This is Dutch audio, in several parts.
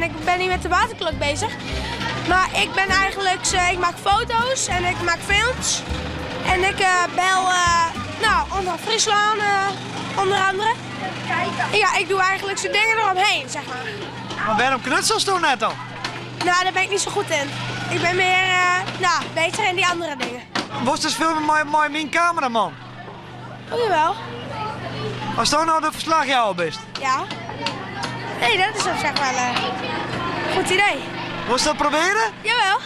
en ik ben hier met de waterklok bezig. Maar ik ben eigenlijk, ik maak foto's en ik maak films. En ik bel onder Friesland onder andere. Ja, ik doe eigenlijk zo'n dingen eromheen, zeg maar. Maar waarom knutsels toen net dan? Nou, daar ben ik niet zo goed in. Ik ben meer beter in die andere dingen. Was dus filmen met mijn cameraman? Oh, jawel. Als dat nou de verslag jou bent? Ja. Nee, dat is op zich wel een goed idee. Wil je dat proberen? Jawel.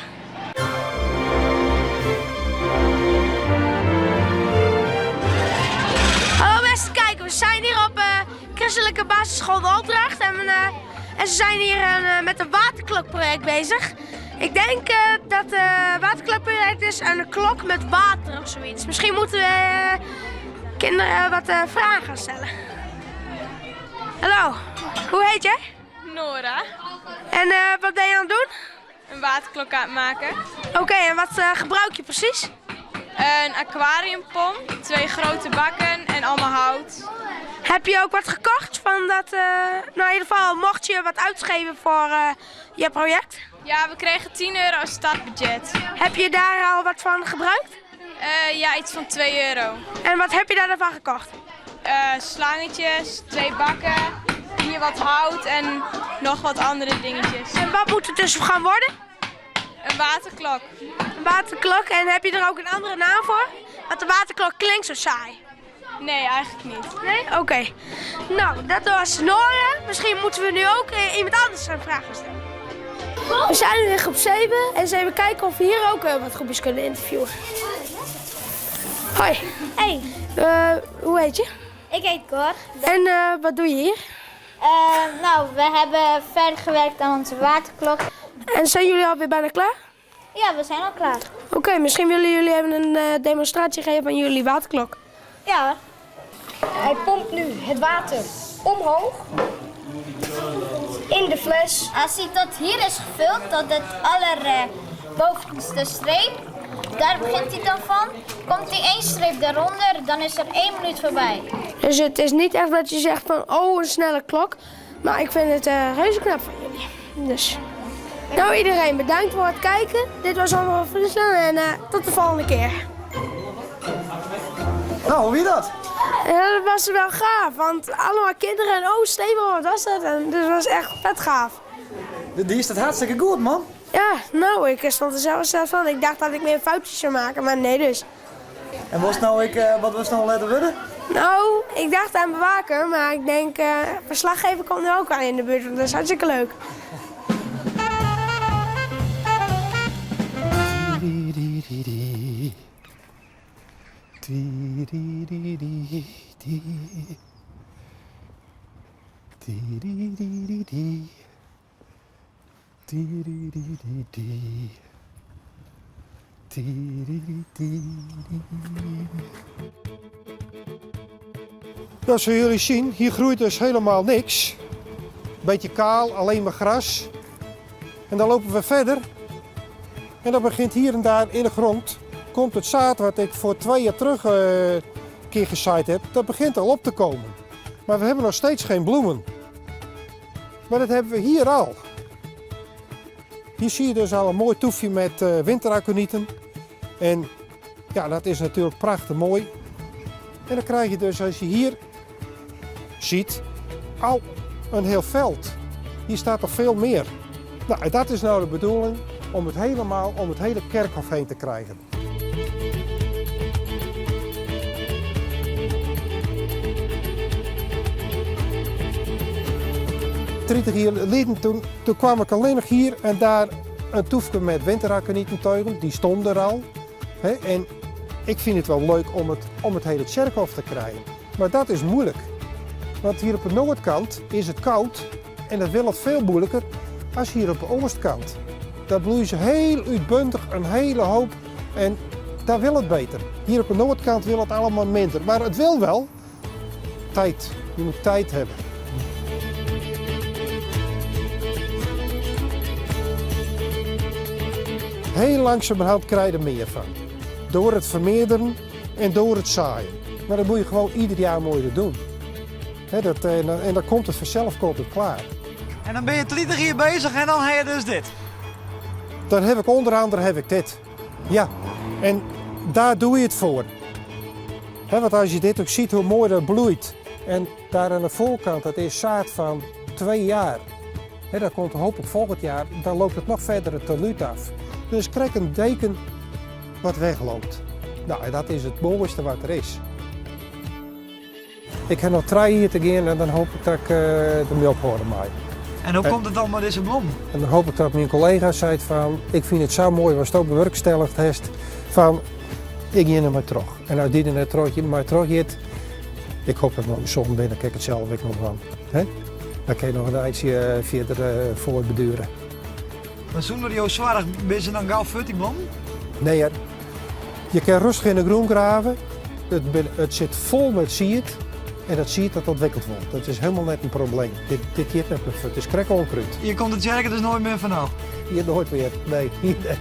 Hallo beste kijkers, we zijn hier op Christelijke Basisschool Dordrecht en ze zijn hier met een waterklokproject bezig. Ik denk dat het waterklokproject is aan een klok met water of zoiets. Misschien moeten we kinderen wat vragen gaan stellen. Hallo, hoe heet jij? Nora, En wat ben je aan het doen? een waterklok aan het maken. Oké, en wat gebruik je precies? Een aquariumpomp, 2 grote bakken en allemaal hout. Heb je ook wat gekocht van dat, nou in ieder geval mocht je wat uitgeven voor je project? Ja, we kregen 10 euro als startbudget. Heb je daar al wat van gebruikt? Ja, iets van 2 euro. En wat heb je daarvan gekocht? Slangetjes, 2 bakken, hier wat hout en nog wat andere dingetjes. En wat moet het dus gaan worden? Een waterklok. Een waterklok. En heb je er ook een andere naam voor? Want de waterklok klinkt zo saai. Nee, eigenlijk niet. Nee? Oké. Nou, dat was Nora. Misschien moeten we nu ook iemand anders een vraag stellen. We zijn nu in groep 7 en eens even kijken of we hier ook wat groepjes kunnen interviewen. Hoi. Hey, Hoe heet je? ik heet Cor. En wat doe je hier? Nou, we hebben verder gewerkt aan onze waterklok. En zijn jullie alweer bijna klaar? Ja, we zijn al klaar. Oké, misschien willen jullie even een demonstratie geven van jullie waterklok. Ja hoor. Hij pompt nu het water omhoog in de fles. Als hij tot hier is gevuld, tot het allerbovenste streep, daar begint hij dan van. Komt hij 1 streep daaronder, dan is er 1 minuut voorbij. Dus het is niet echt dat je zegt van, oh, een snelle klok. Maar ik vind het reuze knap van jullie. Dus. Nou, iedereen bedankt voor het kijken. Dit was allemaal Friesland en tot de volgende keer. Nou, wie dat? Ja, dat was wel gaaf, want allemaal kinderen en oh, Steven, wat was dat? En dus het was echt vet gaaf. Die is het hartstikke goed, man. Ja, nou, ik stond er zelfs van. Ik dacht dat ik meer foutjes zou maken, maar nee dus. En wat was nou laten worden? Nou, ik dacht aan bewaker, maar ik denk, verslaggever komt nu ook aan in de buurt, want dat is hartstikke leuk. Nou, zoals jullie zien, hier groeit dus helemaal niks. Beetje kaal, alleen maar gras. En dan lopen we verder. En dan begint hier en daar in de grond, komt het zaad wat ik voor 2 jaar terug een keer gezaaid heb, dat begint al op te komen. Maar we hebben nog steeds geen bloemen. Maar dat hebben we hier al. Hier zie je dus al een mooi toefje met winteraconieten. En ja, dat is natuurlijk prachtig mooi. En dan krijg je dus, als je hier ziet, al een heel veld. Hier staat er veel meer. Nou, en dat is nou de bedoeling, om het helemaal om het hele kerkhof heen te krijgen. ...30 jaar geleden, toen kwam ik alleen nog hier en daar een toefje met winteraconietenteugen. Die stonden er al. En ik vind het wel leuk om het hele kerkhof te krijgen. Maar dat is moeilijk. Want hier op de noordkant is het koud en dat wil het veel moeilijker als hier op de oostkant. Daar bloeien ze heel uitbundig, een hele hoop en daar wil het beter. Hier op de noordkant wil het allemaal minder, maar het wil wel. Tijd, je moet tijd hebben. Heel langzamerhand krijg je er meer van. Door het vermeerderen en door het zaaien. Maar dat moet je gewoon ieder jaar mooier doen. En dan komt het vanzelf klaar. En dan ben je 20 hier bezig en dan heb je dus dit. Dan heb ik onder andere dit. Ja, en daar doe je het voor. Want als je dit ook ziet hoe mooi dat bloeit. En daar aan de voorkant, dat is zaad van 2 jaar. Dat komt hopelijk volgend jaar, dan loopt het nog verder het teluut af. Dus krijg een deken wat wegloopt. Nou, en dat is het mooiste wat er is. Ik heb nog 3 hier te gaan en dan hoop ik dat ik de melk hoor mij. En hoe komt het dan met deze bloem? En dan hoop ik dat mijn collega zei van, ik vind het zo mooi wat je ook bewerkstelligd hebt, van ik ga er maar terug. En als die er net terug gaat, ik hoop dat mijn zoon binnen, kijk het zelf ook nog van. Dan kan je nog een tijdje verder voortbeduren. Maar zonder jouw zwaar ben je dan gauw 40 bloem? Nee, je kan rustig in de groen graven, het zit vol met ziet. En dat ziet dat ontwikkeld wordt. Dat is helemaal net een probleem. Dit hier net met het is krekkelonkruid. Je komt het jerken dus nooit meer van nou? Hier nooit weer. Nee, hier net.